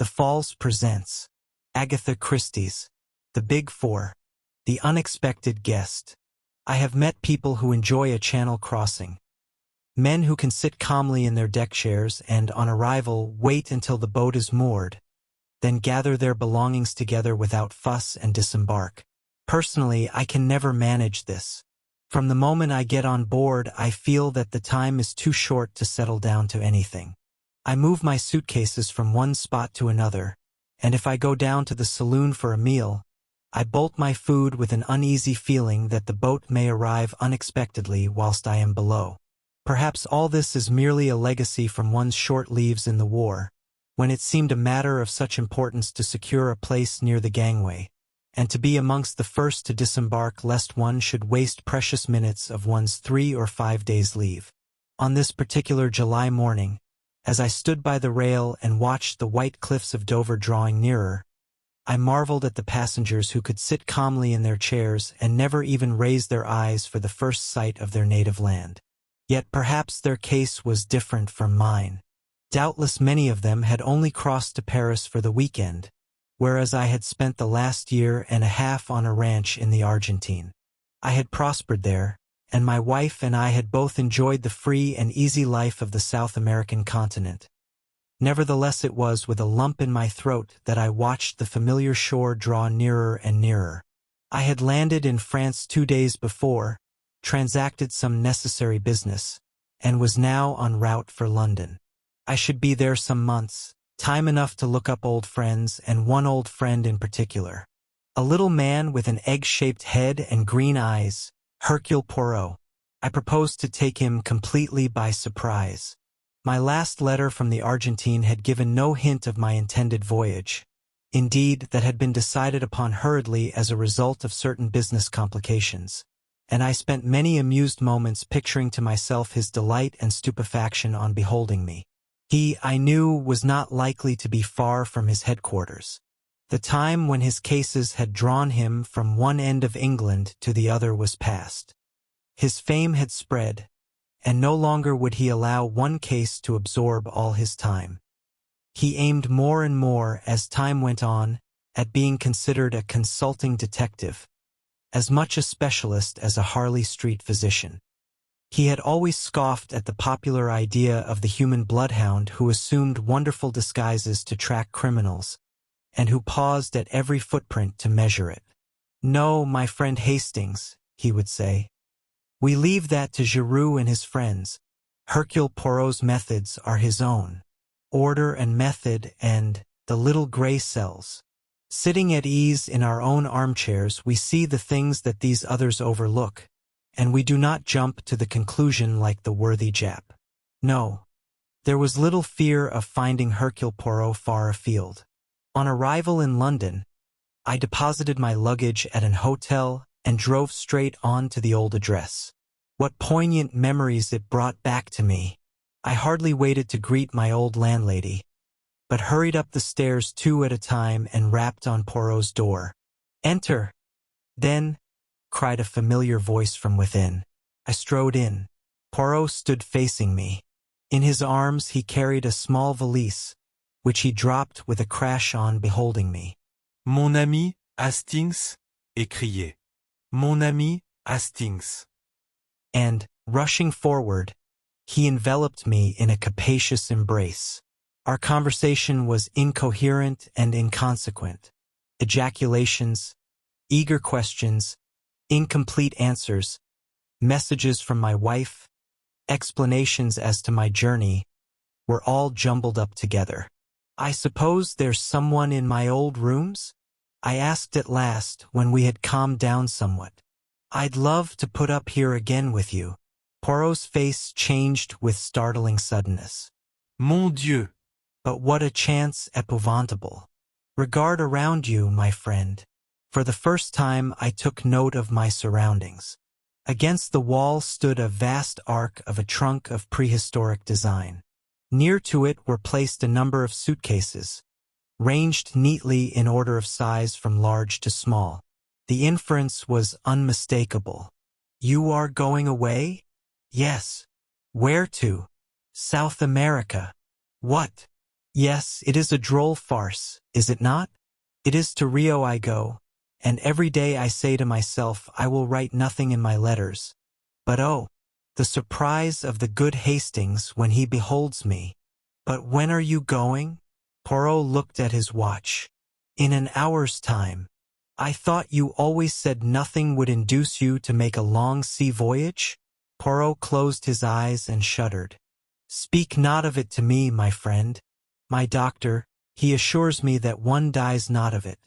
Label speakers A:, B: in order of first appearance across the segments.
A: The Falls presents Agatha Christie's The Big Four, The Unexpected Guest. I have met people who enjoy a channel crossing. Men who can sit calmly in their deck chairs and, on arrival, wait until the boat is moored, then gather their belongings together without fuss and disembark. Personally, I can never manage this. From the moment I get on board, I feel that the time is too short to settle down to anything. I move my suitcases from one spot to another, and if I go down to the saloon for a meal, I bolt my food with an uneasy feeling that the boat may arrive unexpectedly whilst I am below. Perhaps all this is merely a legacy from one's short leaves in the war, when it seemed a matter of such importance to secure a place near the gangway, and to be amongst the first to disembark lest one should waste precious minutes of one's 3 or 5 days' leave. On this particular July morning, as I stood by the rail and watched the white cliffs of Dover drawing nearer, I marveled at the passengers who could sit calmly in their chairs and never even raise their eyes for the first sight of their native land. Yet perhaps their case was different from mine. Doubtless many of them had only crossed to Paris for the weekend, whereas I had spent the last year and a half on a ranch in the Argentine. I had prospered there, and my wife and I had both enjoyed the free and easy life of the South American continent. Nevertheless, it was with a lump in my throat that I watched the familiar shore draw nearer and nearer. I had landed in France 2 days before, transacted some necessary business, and was now en route for London. I should be there some months, time enough to look up old friends, and one old friend in particular. A little man with an egg-shaped head and green eyes, Hercule Poirot. I proposed to take him completely by surprise. My last letter from the Argentine had given no hint of my intended voyage. Indeed, that had been decided upon hurriedly as a result of certain business complications, and I spent many amused moments picturing to myself his delight and stupefaction on beholding me. He, I knew, was not likely to be far from his headquarters. The time when his cases had drawn him from one end of England to the other was past. His fame had spread, and no longer would he allow one case to absorb all his time. He aimed more and more, as time went on, at being considered a consulting detective, as much a specialist as a Harley Street physician. He had always scoffed at the popular idea of the human bloodhound who assumed wonderful disguises to track criminals, and who paused at every footprint to measure it. "No, my friend Hastings," he would say. "We leave that to Giroux and his friends. Hercule Poirot's methods are his own. Order and method and the little gray cells. Sitting at ease in our own armchairs, we see the things that these others overlook, and we do not jump to the conclusion like the worthy Jap." No, there was little fear of finding Hercule Poirot far afield. On arrival in London, I deposited my luggage at an hotel and drove straight on to the old address. What poignant memories it brought back to me! I hardly waited to greet my old landlady, but hurried up the stairs 2 at a time and rapped on Poirot's door. "Enter!" "Then," cried a familiar voice from within. I strode in. Poirot stood facing me. In his arms he carried a small valise, which he dropped with a crash on beholding me.
B: "Mon ami Hastings," écriait. "Mon ami Hastings."
A: And, rushing forward, he enveloped me in a capacious embrace. Our conversation was incoherent and inconsequent. Ejaculations, eager questions, incomplete answers, messages from my wife, explanations as to my journey, were all jumbled up together. "I suppose there's someone in my old rooms?" I asked at last, when we had calmed down somewhat. "I'd love to put up here again with you." Poirot's face changed with startling suddenness.
B: "Mon Dieu!"
A: "But what a chance épouvantable. Regard around you, my friend." For the first time I took note of my surroundings. Against the wall stood a vast ark of a trunk of prehistoric design. Near to it were placed a number of suitcases, ranged neatly in order of size from large to small. The inference was unmistakable. "You are going away?" "Yes." "Where to?" "South America." "What?" Yes, it is a droll farce, is it not? It is to Rio I go, and every day I say to myself I will write nothing in my letters. But oh, the surprise of the good Hastings when he beholds me. But when are you going? Poirot looked at his watch. In an hour's time. I thought you always said nothing would induce you to make a long sea voyage? Poirot closed his eyes and shuddered. Speak not of it to me, my friend. My doctor, he assures me that one dies not of it.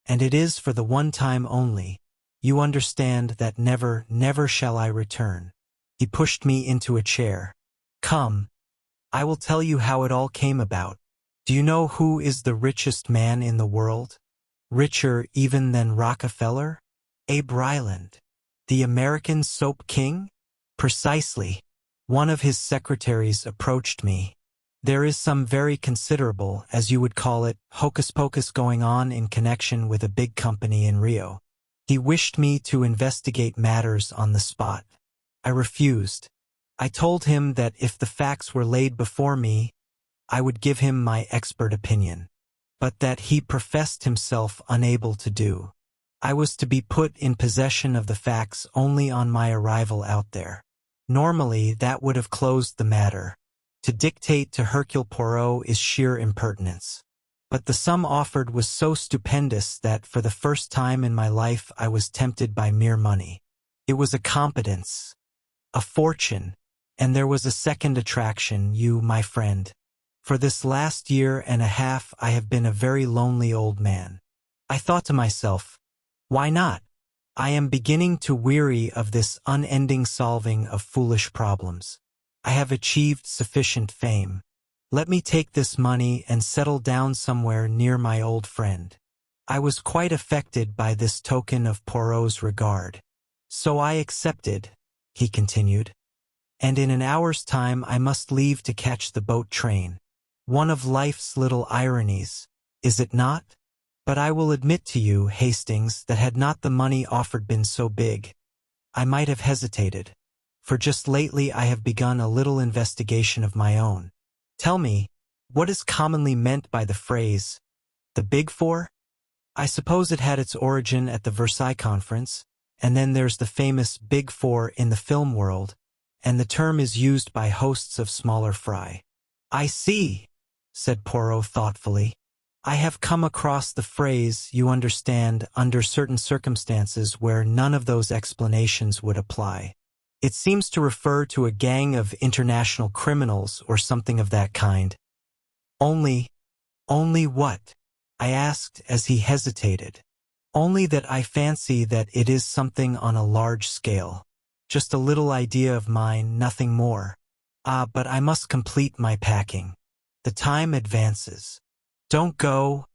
A: And it is for the one time only. You understand that never, never shall I return. He pushed me into a chair. Come, I will tell you how it all came about. Do you know who is the richest man in the world? Richer even than Rockefeller? Abe Ryland. The American soap king? Precisely. One of his secretaries approached me. There is some very considerable, as you would call it, hocus-pocus going on in connection with a big company in Rio. He wished me to investigate matters on the spot. I refused. I told him that if the facts were laid before me, I would give him my expert opinion, but that he professed himself unable to do. I was to be put in possession of the facts only on my arrival out there. Normally, that would have closed the matter. To dictate to Hercule Poirot is sheer impertinence. But the sum offered was so stupendous that for the first time in my life I was tempted by mere money. It was a competence, a fortune, and there was a second attraction, you, my friend. For this last year and a half I have been a very lonely old man. I thought to myself, why not? I am beginning to weary of this unending solving of foolish problems. I have achieved sufficient fame. Let me take this money and settle down somewhere near my old friend. I was quite affected by this token of Poirot's regard. So I accepted, he continued. And in an hour's time I must leave to catch the boat train. One of life's little ironies, is it not? But I will admit to you, Hastings, that had not the money offered been so big, I might have hesitated. For just lately I have begun a little investigation of my own. Tell me, what is commonly meant by the phrase, the Big Four? I suppose it had its origin at the Versailles Conference, and then there's the famous Big Four in the film world, and the term is used by hosts of smaller fry. I see, said Poirot thoughtfully. I have come across the phrase, you understand, under certain circumstances where none of those explanations would apply. It seems to refer to a gang of international criminals or something of that kind. Only what? I asked as he hesitated. Only that I fancy that it is something on a large scale. Just a little idea of mine, nothing more. But I must complete my packing. The time advances. Don't go,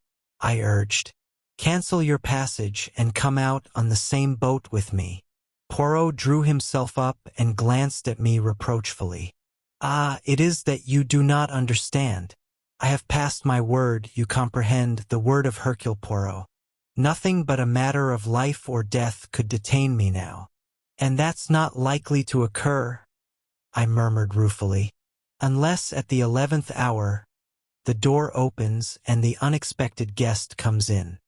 A: I urged. Cancel your passage and come out on the same boat with me. Poirot drew himself up and glanced at me reproachfully. It is that you do not understand. I have passed my word, you comprehend, the word of Hercule Poirot. Nothing but a matter of life or death could detain me now. And that's not likely to occur, I murmured ruefully, unless at the 11th hour, the door opens and the unexpected guest comes in.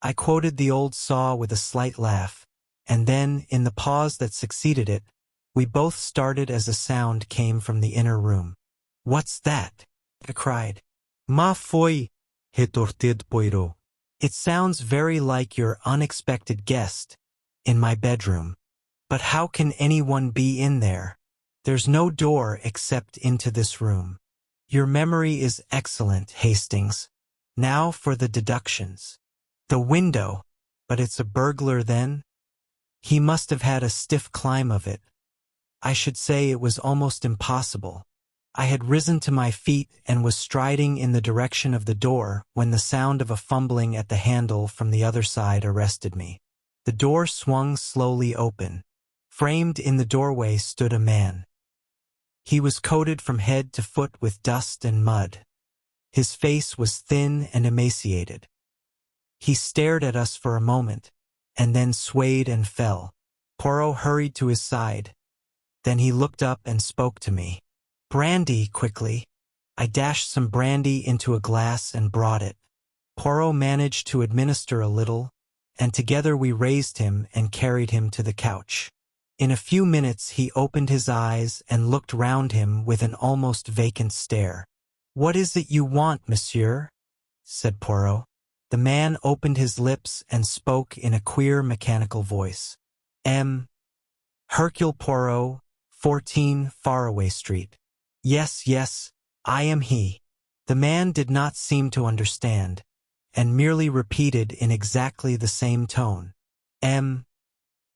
A: I quoted the old saw with a slight laugh, and then, in the pause that succeeded it, we both started as a sound came from the inner room. What's that? I cried. Ma foi, retorted Poirot. It sounds very like your unexpected guest, in my bedroom. But how can anyone be in there? There's no door except into this room. Your memory is excellent, Hastings. Now for the deductions. The window, but it's a burglar then? He must have had a stiff climb of it. I should say it was almost impossible. I had risen to my feet and was striding in the direction of the door when the sound of a fumbling at the handle from the other side arrested me. The door swung slowly open. Framed in the doorway stood a man. He was coated from head to foot with dust and mud. His face was thin and emaciated. He stared at us for a moment, and then swayed and fell. Poirot hurried to his side. Then he looked up and spoke to me. Brandy, quickly. I dashed some brandy into a glass and brought it. Poirot managed to administer a little, and together we raised him and carried him to the couch. In a few minutes he opened his eyes and looked round him with an almost vacant stare. "What is it you want, monsieur?" said Poirot. The man opened his lips and spoke in a queer mechanical voice. Hercule Poirot, 14 Faraway Street. Yes, yes, I am he. The man did not seem to understand, and merely repeated in exactly the same tone.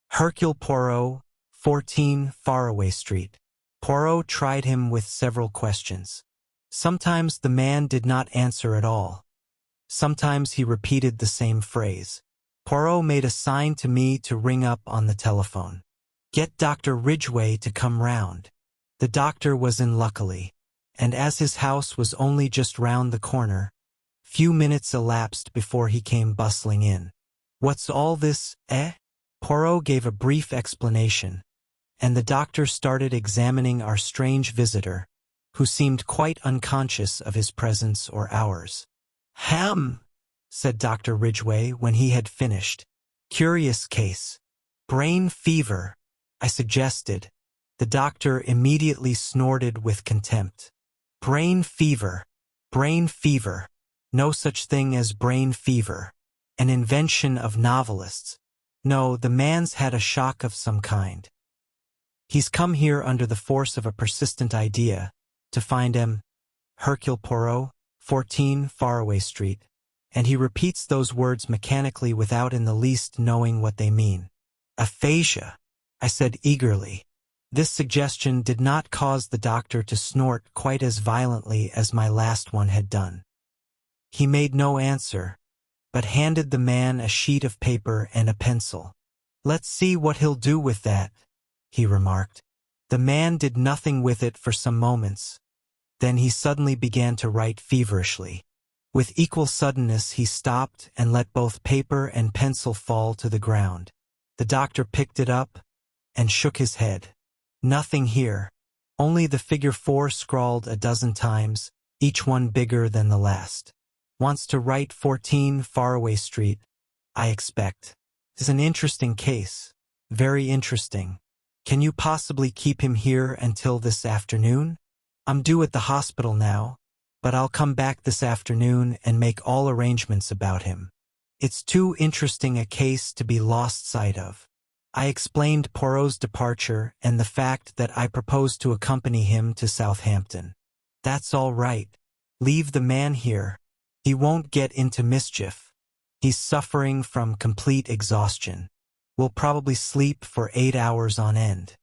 A: Hercule Poirot, 14 Faraway Street. Poirot tried him with several questions. Sometimes the man did not answer at all. Sometimes he repeated the same phrase. Poirot made a sign to me to ring up on the telephone. "Get Dr. Ridgway to come round." The doctor was in luckily, and as his house was only just round the corner, few minutes elapsed before he came bustling in. "What's all this, eh?" Poirot gave a brief explanation, and the doctor started examining our strange visitor, who seemed quite unconscious of his presence or ours. Said Dr. Ridgway when he had finished. "Curious case. Brain fever," I suggested. The doctor immediately snorted with contempt. "Brain fever. Brain fever. No such thing as brain fever. An invention of novelists. No, the man's had a shock of some kind. He's come here under the force of a persistent idea, to find Hercule Poirot, 14 Faraway Street, and he repeats those words mechanically without in the least knowing what they mean." "Aphasia," I said eagerly. This suggestion did not cause the doctor to snort quite as violently as my last one had done. He made no answer, but handed the man a sheet of paper and a pencil. "Let's see what he'll do with that," he remarked. The man did nothing with it for some moments. Then he suddenly began to write feverishly. With equal suddenness he stopped and let both paper and pencil fall to the ground. The doctor picked it up and shook his head. "Nothing here. Only the figure 4 scrawled a dozen times, each one bigger than the last. Wants to write 14 Faraway Street, I expect. It's an interesting case. Very interesting. Can you possibly keep him here until this afternoon? I'm due at the hospital now, but I'll come back this afternoon and make all arrangements about him. It's too interesting a case to be lost sight of." I explained Poirot's departure and the fact that I proposed to accompany him to Southampton. "That's all right. Leave the man here. He won't get into mischief. He's suffering from complete exhaustion. Will probably sleep for 8 hours on end.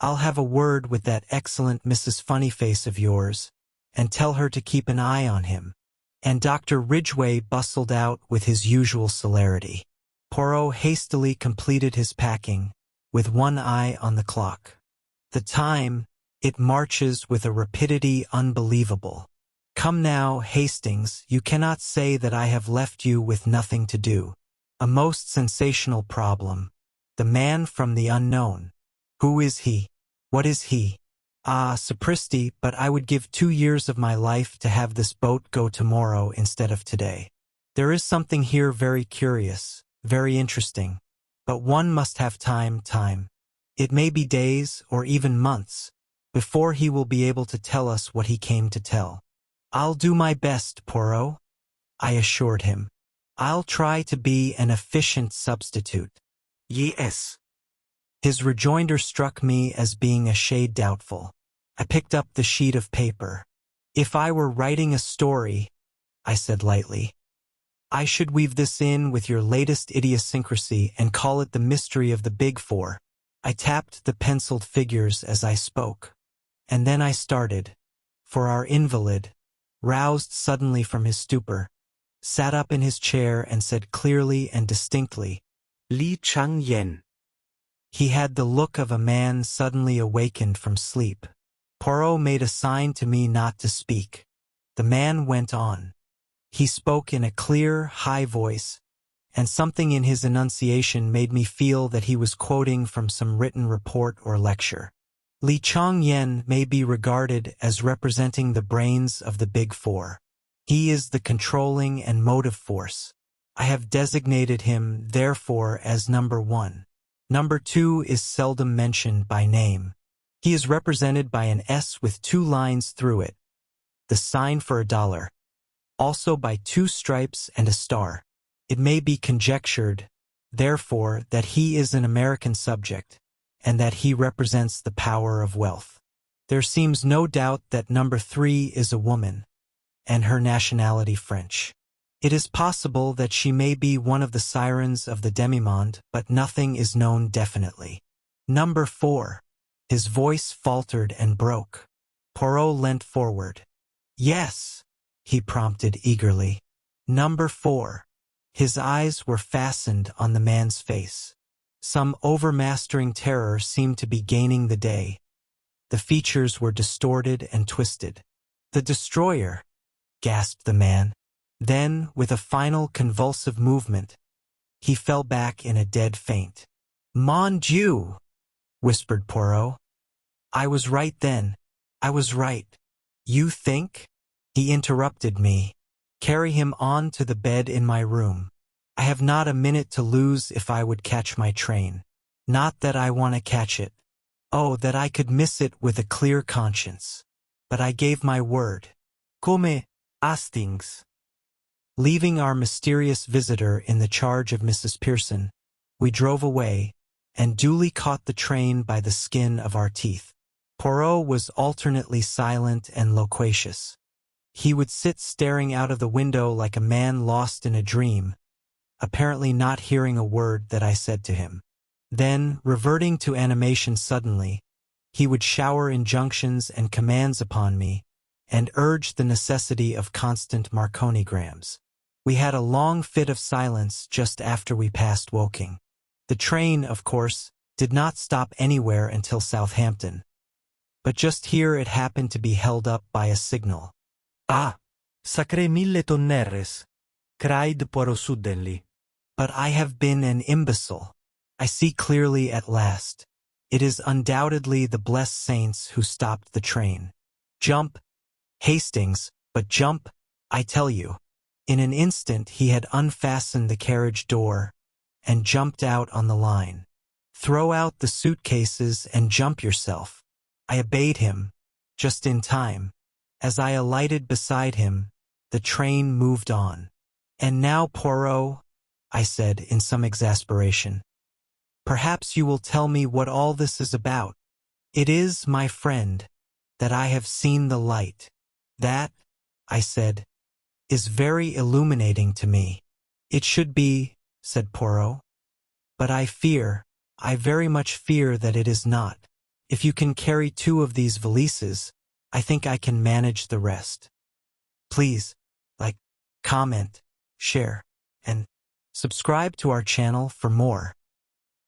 A: I'll have a word with that excellent Mrs. Funnyface of yours, and tell her to keep an eye on him." And Dr. Ridgway bustled out with his usual celerity. Poirot hastily completed his packing, with one eye on the clock. The time, it marches with a rapidity unbelievable. "Come now, Hastings, you cannot say that I have left you with nothing to do. A most sensational problem. The man from the unknown. Who is he? What is he? Ah, sapristi, but I would give 2 years of my life to have this boat go tomorrow instead of today. There is something here very curious, very interesting. But one must have time. It may be days, or even months, before he will be able to tell us what he came to tell." "I'll do my best, Poirot," I assured him. "I'll try to be an efficient substitute." "Yes." His rejoinder struck me as being a shade doubtful. I picked up the sheet of paper. "If I were writing a story," I said lightly, "I should weave this in with your latest idiosyncrasy and call it the mystery of the Big Four." I tapped the penciled figures as I spoke. And then I started, for our invalid, roused suddenly from his stupor, sat up in his chair and said clearly and distinctly, "Li Chang-yen." He had the look of a man suddenly awakened from sleep. Poirot made a sign to me not to speak. The man went on. He spoke in a clear, high voice, and something in his enunciation made me feel that he was quoting from some written report or lecture. Li Changyen may be regarded as representing the brains of the Big Four. He is the controlling and motive force. I have designated him, therefore, as number 1. Number 2 is seldom mentioned by name. He is represented by an S with 2 lines through it, the sign for $1, also by 2 stripes and a star. It may be conjectured, therefore, that he is an American subject, and that he represents the power of wealth. There seems no doubt that number 3 is a woman, and her nationality French. It is possible that she may be one of the sirens of the demimonde, but nothing is known definitely. Number 4. His voice faltered and broke. Poirot leant forward. Yes, he prompted eagerly. Number 4. His eyes were fastened on the man's face. Some overmastering terror seemed to be gaining the day. The features were distorted and twisted. The destroyer, gasped the man. Then, with a final convulsive movement, he fell back in a dead faint. Mon Dieu, whispered Poirot. I was right then. I was right. You think? He interrupted me. Carry him on to the bed in my room. I have not a minute to lose if I would catch my train. Not that I want to catch it. Oh, that I could miss it with a clear conscience. But I gave my word. Come, Hastings. Leaving our mysterious visitor in the charge of Mrs. Pearson, we drove away, and duly caught the train by the skin of our teeth. Poirot was alternately silent and loquacious. He would sit staring out of the window like a man lost in a dream, apparently not hearing a word that I said to him. Then, reverting to animation suddenly, he would shower injunctions and commands upon me, and urge the necessity of constant Marconigrams. We had a long fit of silence just after we passed Woking. The train, of course, did not stop anywhere until Southampton. But just here it happened to be held up by a signal.
B: Ah, sacré 1000 tonnerres, cried Poirot suddenly.
A: But I have been an imbecile. I see clearly at last. It is undoubtedly the blessed saints who stopped the train. Jump, Hastings, but jump, I tell you. In an instant he had unfastened the carriage door and jumped out on the line. Throw out the suitcases and jump yourself. I obeyed him, just in time. As I alighted beside him, the train moved on. And now, Poirot, I said in some exasperation, perhaps you will tell me what all this is about. It is, my friend, that I have seen the light. That, I said, is very illuminating to me. It should be, said Poirot. But I very much fear that it is not. If you can carry 2 of these valises, I think I can manage the rest. Please, like, comment, share, and subscribe to our channel for more.